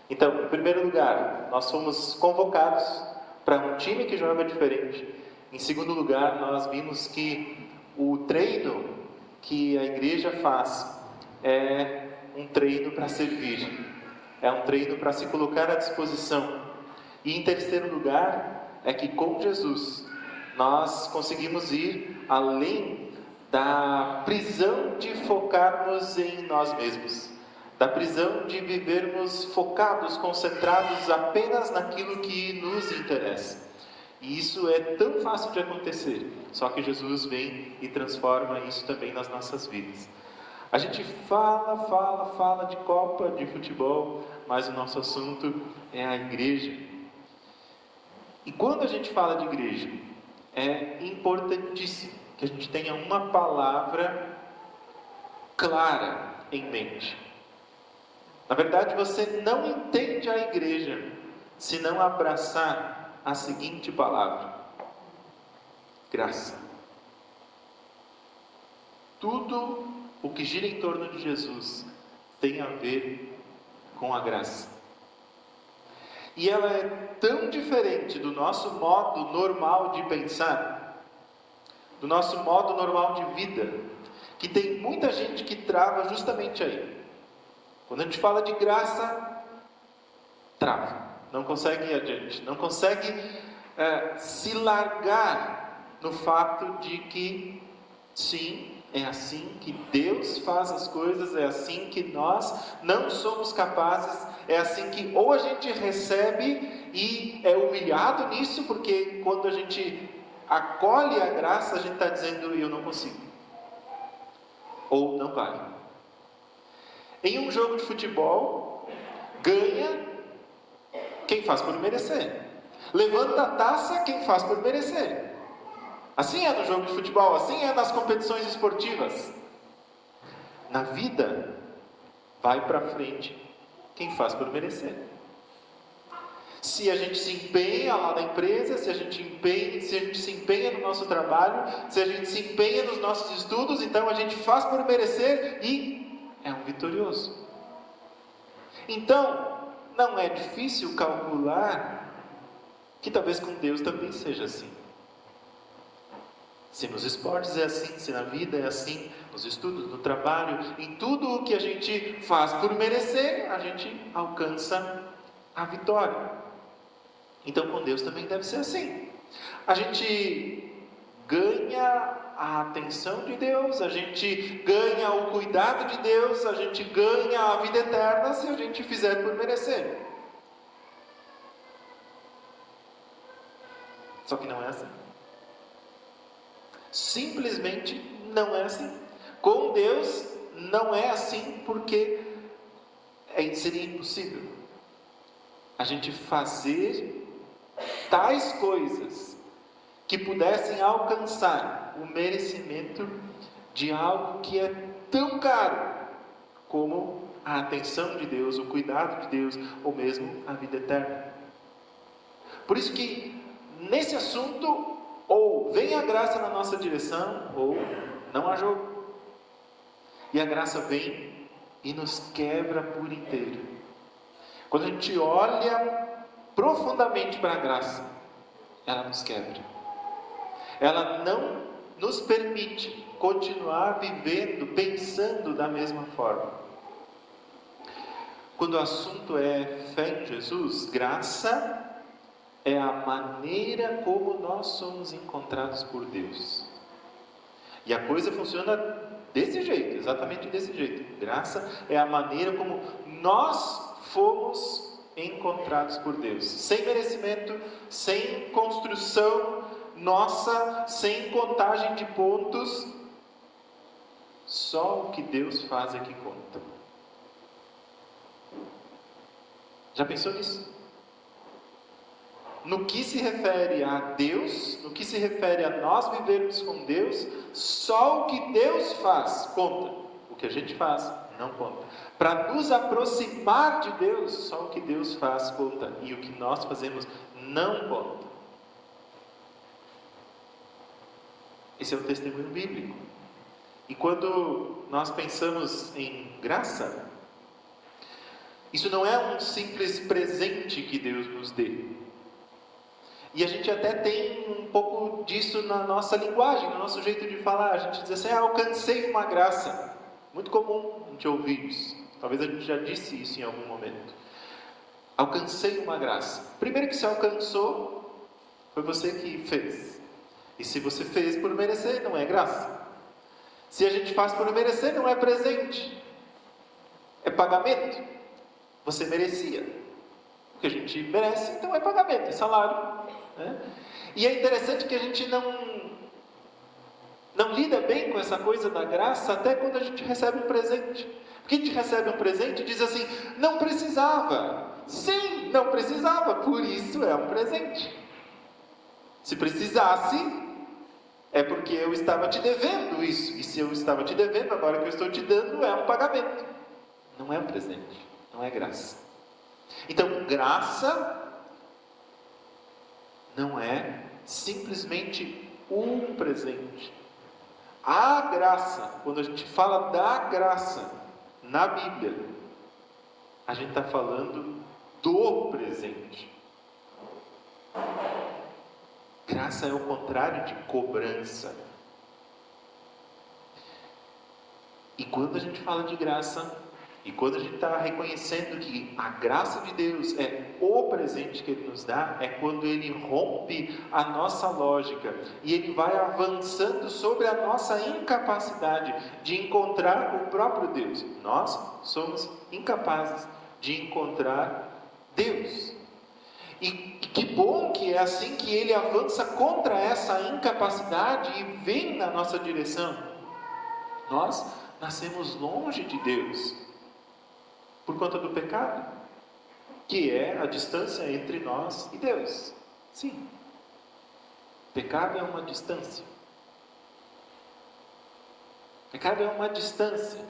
Então, em primeiro lugar, nós fomos convocados para um time que joga diferente. Em segundo lugar, nós vimos que o treino que a igreja faz é um treino para servir, é um treino para se colocar à disposição. E em terceiro lugar, é que com Jesus nós conseguimos ir além da prisão de focarmos em nós mesmos, da prisão de vivermos focados, concentrados apenas naquilo que nos interessa. E isso é tão fácil de acontecer, só que Jesus vem e transforma isso também nas nossas vidas. A gente fala de Copa, de futebol, mas o nosso assunto é a igreja. E quando a gente fala de igreja, é importantíssimo que a gente tenha uma palavra clara em mente. Na verdade, você não entende a igreja se não abraçar a seguinte palavra: graça. Tudo o que gira em torno de Jesus tem a ver com a graça. E ela é tão diferente do nosso modo normal de pensar, do nosso modo normal de vida, que tem muita gente que trava justamente aí. Quando a gente fala de graça, trava, não consegue ir adiante, não consegue se largar no fato de que, sim, é assim que Deus faz as coisas, é assim que nós não somos capazes, é assim que ou a gente recebe e é humilhado nisso, porque quando a gente acolhe a graça, a gente está dizendo: eu não consigo, ou não vale. Em um jogo de futebol, ganha quem faz por merecer, levanta a taça quem faz por merecer. Assim é no jogo de futebol, assim é nas competições esportivas. Na vida, vai para frente quem faz por merecer. Se a gente se empenha lá na empresa, se a gente se empenha no nosso trabalho, se a gente se empenha nos nossos estudos, então a gente faz por merecer e é um vitorioso. Então, não é difícil calcular que talvez com Deus também seja assim. Se nos esportes é assim, se na vida é assim, nos estudos, no trabalho, em tudo o que a gente faz por merecer, a gente alcança a vitória. Então com Deus também deve ser assim. A gente ganha a atenção de Deus, a gente ganha o cuidado de Deus, a gente ganha a vida eterna se a gente fizer por merecer. Só que não é assim. Simplesmente não é assim. Com Deus não é assim, porque seria impossível a gente fazer tais coisas que pudessem alcançar o merecimento de algo que é tão caro como a atenção de Deus, o cuidado de Deus, ou mesmo a vida eterna. Por isso que nesse assunto, ou vem a graça na nossa direção, ou não há jogo. E a graça vem e nos quebra por inteiro. Quando a gente olha profundamente para a graça, ela nos quebra. Ela não nos permite continuar vivendo, pensando da mesma forma. Quando o assunto é fé em Jesus, graça é a maneira como nós somos encontrados por Deus. E a coisa funciona desse jeito, exatamente desse jeito. Graça é a maneira como nós fomos encontrados por Deus. Sem merecimento, sem construção nossa, sem contagem de pontos. Só o que Deus faz é que conta. Já pensou nisso? No que se refere a Deus, no que se refere a nós vivermos com Deus, só o que Deus faz conta. O que a gente faz não conta. Para nos aproximar de Deus, só o que Deus faz conta. E o que nós fazemos não conta. Esse é o testemunho bíblico. E quando nós pensamos em graça, Isso não é um simples presente que Deus nos dê. E a gente até tem um pouco disso na nossa linguagem, no nosso jeito de falar. A gente diz assim: alcancei uma graça. Muito comum a gente ouvir isso. Talvez a gente já disse isso em algum momento. Alcancei uma graça. Primeiro que se alcançou, foi você que fez. E se você fez por merecer, não é graça. Se a gente faz por merecer, não é presente. É pagamento. Você merecia. O que a gente merece, então é pagamento, é salário. Né? E é interessante que a gente não lida bem com essa coisa da graça até quando a gente recebe um presente. Porque a gente recebe um presente e diz assim: não precisava. Sim, não precisava, por isso é um presente. Se precisasse, é porque eu estava te devendo isso. E se eu estava te devendo, agora que eu estou te dando, é um pagamento. Não é um presente, não é graça. Então, graça não é simplesmente um presente. A graça, quando a gente fala da graça na Bíblia, a gente está falando do presente. Graça é o contrário de cobrança. E quando a gente fala de graça, e quando a gente está reconhecendo que a graça de Deus é o presente que Ele nos dá, é quando Ele rompe a nossa lógica e Ele vai avançando sobre a nossa incapacidade de encontrar o próprio Deus. Nós somos incapazes de encontrar Deus. E que bom que é assim que Ele avança contra essa incapacidade e vem na nossa direção. Nós nascemos longe de Deus por conta do pecado, que é a distância entre nós e Deus. Sim, pecado é uma distância. Pecado é uma distância.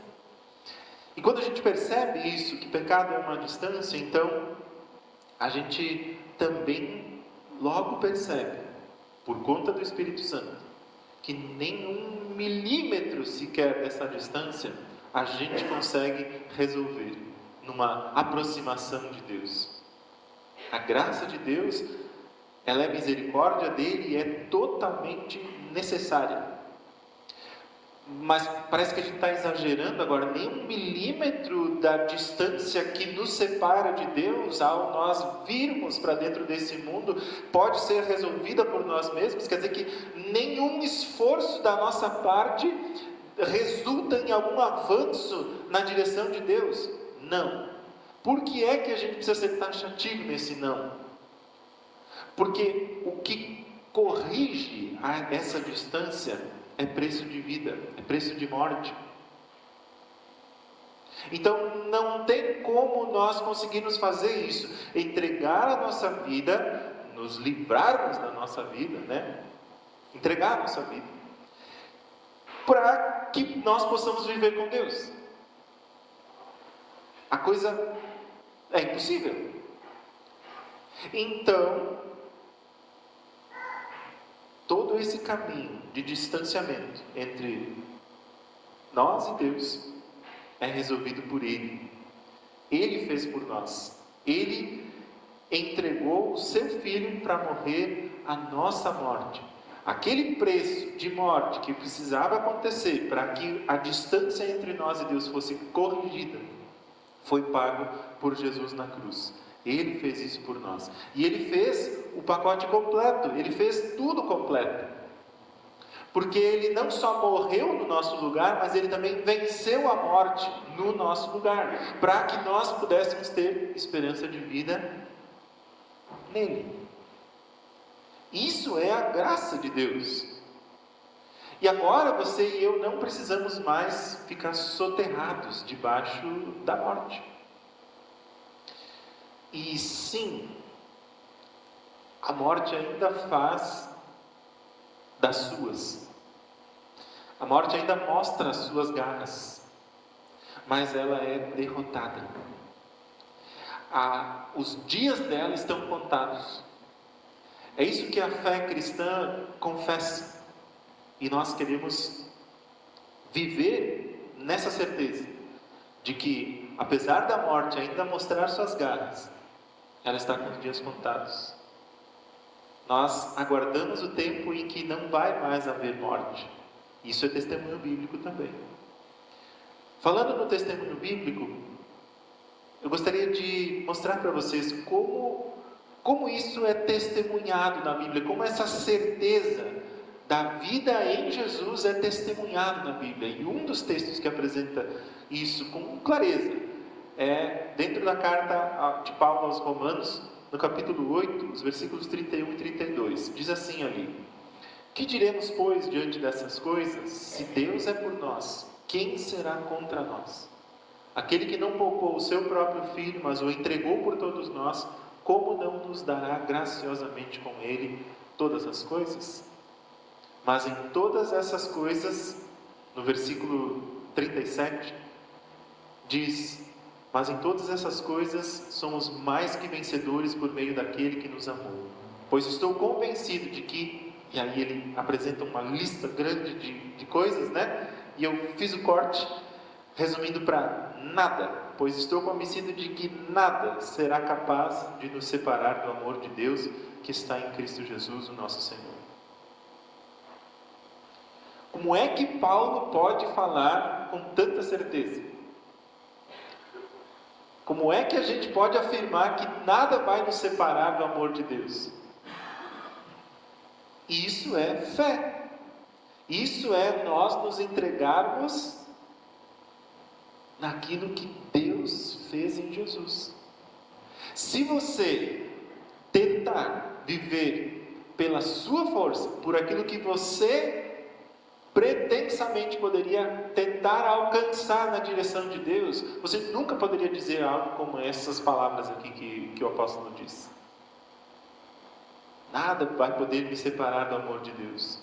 E quando a gente percebe isso, que pecado é uma distância, então a gente também logo percebe, por conta do Espírito Santo, que nem 1 milímetro sequer dessa distância a gente consegue resolver numa aproximação de Deus. A graça de Deus, ela é misericórdia dele e é totalmente necessária. Mas parece que a gente está exagerando agora. Nem 1 milímetro da distância que nos separa de Deus, ao nós virmos para dentro desse mundo, pode ser resolvida por nós mesmos. Quer dizer que nenhum esforço da nossa parte resulta em algum avanço na direção de Deus. Não. Por que é que a gente precisa ser taxativo nesse não? Porque o que corrige essa distância é preço de vida, é preço de morte. Então não tem como nós conseguirmos fazer isso, entregar a nossa vida, nos livrarmos da nossa vida, né? Entregar a nossa vida, para que nós possamos viver com Deus. A coisa é impossível. Então, todo esse caminho de distanciamento entre nós e Deus é resolvido por Ele. Ele fez por nós. Ele entregou o seu Filho para morrer a nossa morte. Aquele preço de morte que precisava acontecer para que a distância entre nós e Deus fosse corrigida, foi pago por Jesus na cruz. Ele fez isso por nós. E Ele fez o pacote completo. Ele fez tudo completo. Porque Ele não só morreu no nosso lugar, mas Ele também venceu a morte no nosso lugar, para que nós pudéssemos ter esperança de vida nele. Isso é a graça de Deus. E agora você e eu não precisamos mais ficar soterrados debaixo da morte. E sim, a morte ainda faz das suas. A morte ainda mostra as suas garras, mas ela é derrotada. Os dias dela estão contados. É isso que a fé cristã confessa. E nós queremos viver nessa certeza de que apesar da morte ainda mostrar suas garras, ela está com os dias contados. Nós aguardamos o tempo em que não vai mais haver morte. Isso é testemunho bíblico também. Falando no testemunho bíblico, eu gostaria de mostrar para vocês como isso é testemunhado na Bíblia, como essa certeza da vida em Jesus é testemunhado na Bíblia. E um dos textos que apresenta isso com clareza é dentro da carta de Paulo aos Romanos, no capítulo 8, os versículos 31 e 32. Diz assim ali: que diremos, pois, diante dessas coisas? Se Deus é por nós, quem será contra nós? Aquele que não poupou o seu próprio Filho, mas o entregou por todos nós, como não nos dará graciosamente com Ele todas as coisas? Mas em todas essas coisas, no versículo 37, diz: mas em todas essas coisas somos mais que vencedores por meio daquele que nos amou. Pois estou convencido de que... E aí ele apresenta uma lista grande de coisas, né? E eu fiz o corte, resumindo para nada. Pois estou convencido de que nada será capaz de nos separar do amor de Deus que está em Cristo Jesus, o nosso Senhor. Como é que Paulo pode falar com tanta certeza? Como é que a gente pode afirmar que nada vai nos separar do amor de Deus? Isso é fé. Isso é nós nos entregarmos naquilo que Deus fez em Jesus. Se você tentar viver pela sua força, por aquilo que você pretensamente poderia tentar alcançar na direção de Deus, você nunca poderia dizer algo como essas palavras aqui que o apóstolo diz. Nada vai poder me separar do amor de Deus.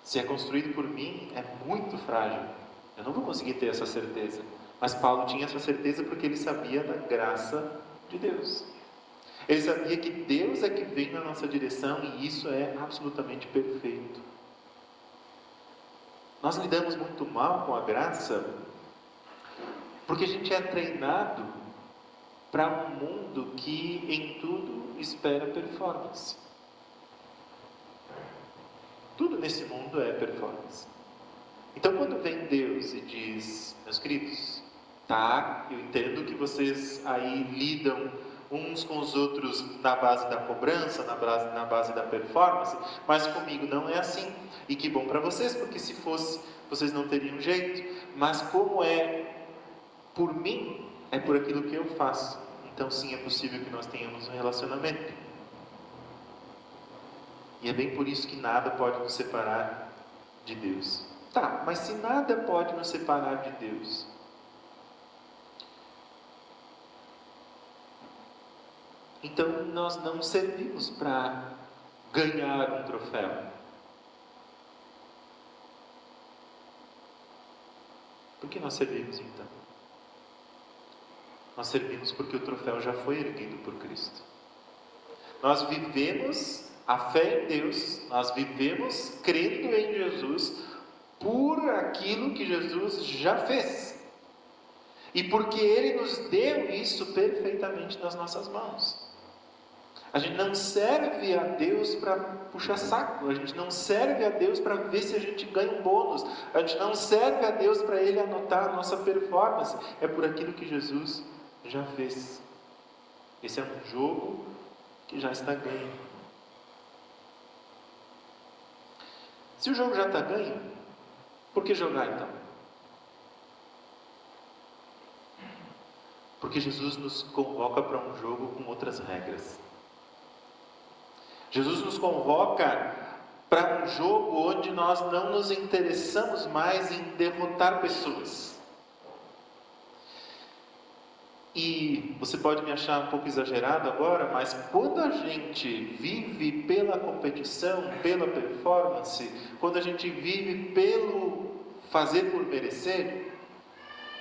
Se é construído por mim, é muito frágil. Eu não vou conseguir ter essa certeza. Mas Paulo tinha essa certeza porque ele sabia da graça de Deus. Ele sabia que Deus é que vem na nossa direção e isso é absolutamente perfeito. Nós lidamos muito mal com a graça porque a gente é treinado para um mundo que em tudo espera performance. Tudo nesse mundo é performance. Então quando vem Deus e diz: meus queridos, tá, eu entendo que vocês aí lidam uns com os outros na base da cobrança, na base da performance, mas comigo não é assim. E que bom para vocês, porque se fosse, vocês não teriam jeito. Mas como é por mim, é por aquilo que eu faço. Então sim, é possível que nós tenhamos um relacionamento. E é bem por isso que nada pode nos separar de Deus. Tá, mas se nada pode nos separar de Deus, então nós não servimos para ganhar um troféu. Por que nós servimos então? Nós servimos porque o troféu já foi erguido por Cristo. Nós vivemos a fé em Deus, nós vivemos crendo em Jesus por aquilo que Jesus já fez. E porque Ele nos deu isso perfeitamente nas nossas mãos. A gente não serve a Deus para puxar saco, a gente não serve a Deus para ver se a gente ganha um bônus, a gente não serve a Deus para Ele anotar a nossa performance, é por aquilo que Jesus já fez. Esse é um jogo que já está ganho. Se o jogo já está ganho, por que jogar então? Porque Jesus nos convoca para um jogo com outras regras. Jesus nos convoca para um jogo onde nós não nos interessamos mais em derrotar pessoas. E você pode me achar um pouco exagerado agora, mas quando a gente vive pela competição, pela performance, quando a gente vive pelo fazer por merecer,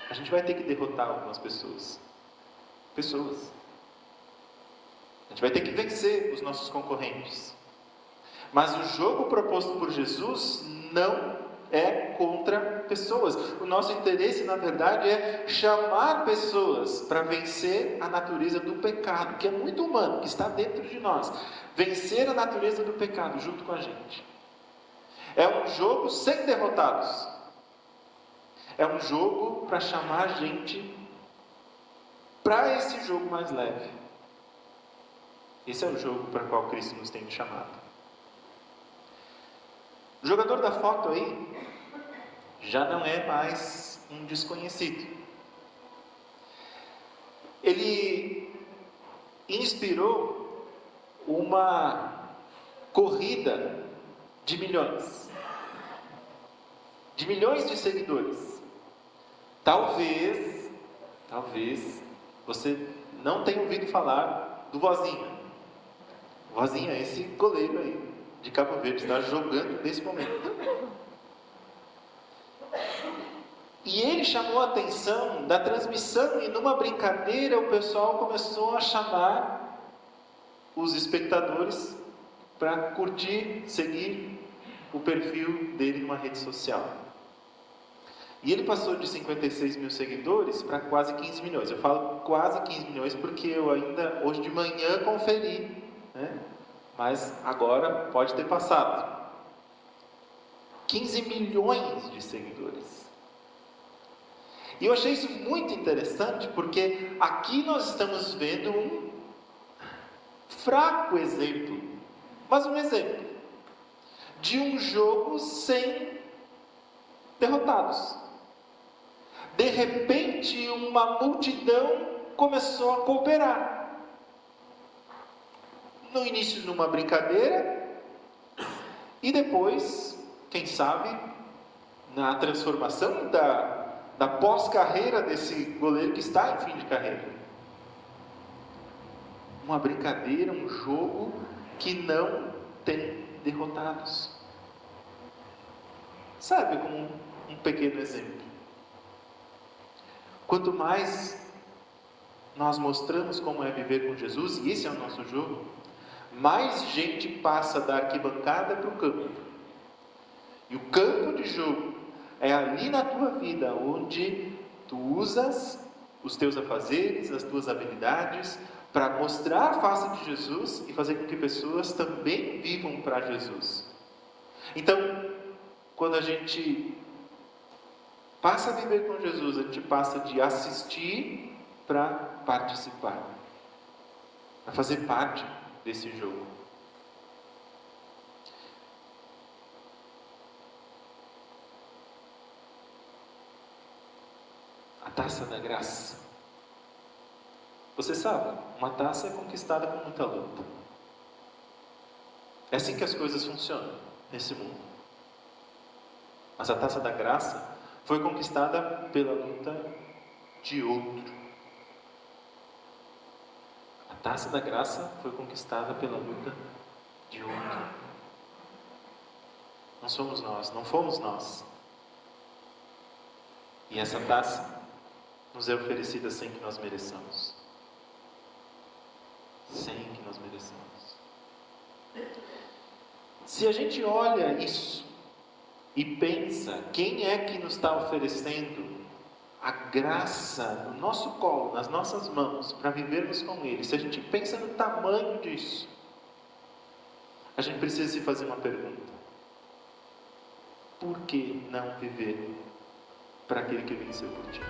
a gente vai ter que derrotar algumas pessoas. A gente vai ter que vencer os nossos concorrentes. Mas o jogo proposto por Jesus não é contra pessoas. O nosso interesse, na verdade, é chamar pessoas para vencer a natureza do pecado, que é muito humano, que está dentro de nós. Vencer a natureza do pecado junto com a gente. É um jogo sem derrotados. É um jogo para chamar a gente para esse jogo mais leve. Esse é o jogo para o qual Cristo nos tem chamado. O jogador da foto aí já não é mais um desconhecido. Ele inspirou uma corrida de milhões de seguidores. Talvez você não tenha ouvido falar do Vozinha. Vozinha é esse goleiro aí de Cabo Verde, está jogando nesse momento. E ele chamou a atenção da transmissão, e numa brincadeira o pessoal começou a chamar os espectadores para curtir, seguir o perfil dele numa rede social. E ele passou de 56 mil seguidores para quase 15 milhões. Eu falo quase 15 milhões porque eu ainda hoje de manhã conferi, né? Mas agora pode ter passado. 15 milhões de seguidores. E eu achei isso muito interessante porque aqui nós estamos vendo um fraco exemplo, mas um exemplo de um jogo sem derrotados. De repente, uma multidão começou a cooperar. No início, numa brincadeira, e depois, quem sabe, na transformação da pós-carreira desse goleiro que está em fim de carreira. Uma brincadeira, um jogo que não tem derrotados. Sabe, como um pequeno exemplo. Quanto mais nós mostramos como é viver com Jesus, e esse é o nosso jogo, mais gente passa da arquibancada para o campo. E o campo de jogo é ali na tua vida, onde tu usas os teus afazeres, as tuas habilidades, para mostrar a face de Jesus e fazer com que pessoas também vivam para Jesus. Então, quando a gente passa a viver com Jesus, a gente passa de assistir para participar, para fazer parte desse jogo. A taça da graça. Você sabe, uma taça é conquistada com muita luta. É assim que as coisas funcionam nesse mundo. Mas a taça da graça foi conquistada pela luta de outro. A taça da graça foi conquistada pela luta de outro. Não somos nós, não fomos nós. E essa taça nos é oferecida sem que nós mereçamos. Sem que nós mereçamos. Se a gente olha isso e pensa, quem é que nos está oferecendo a graça no nosso colo, nas nossas mãos, para vivermos com Ele? Se a gente pensa no tamanho disso, a gente precisa se fazer uma pergunta: por que não viver para aquele que venceu por ti?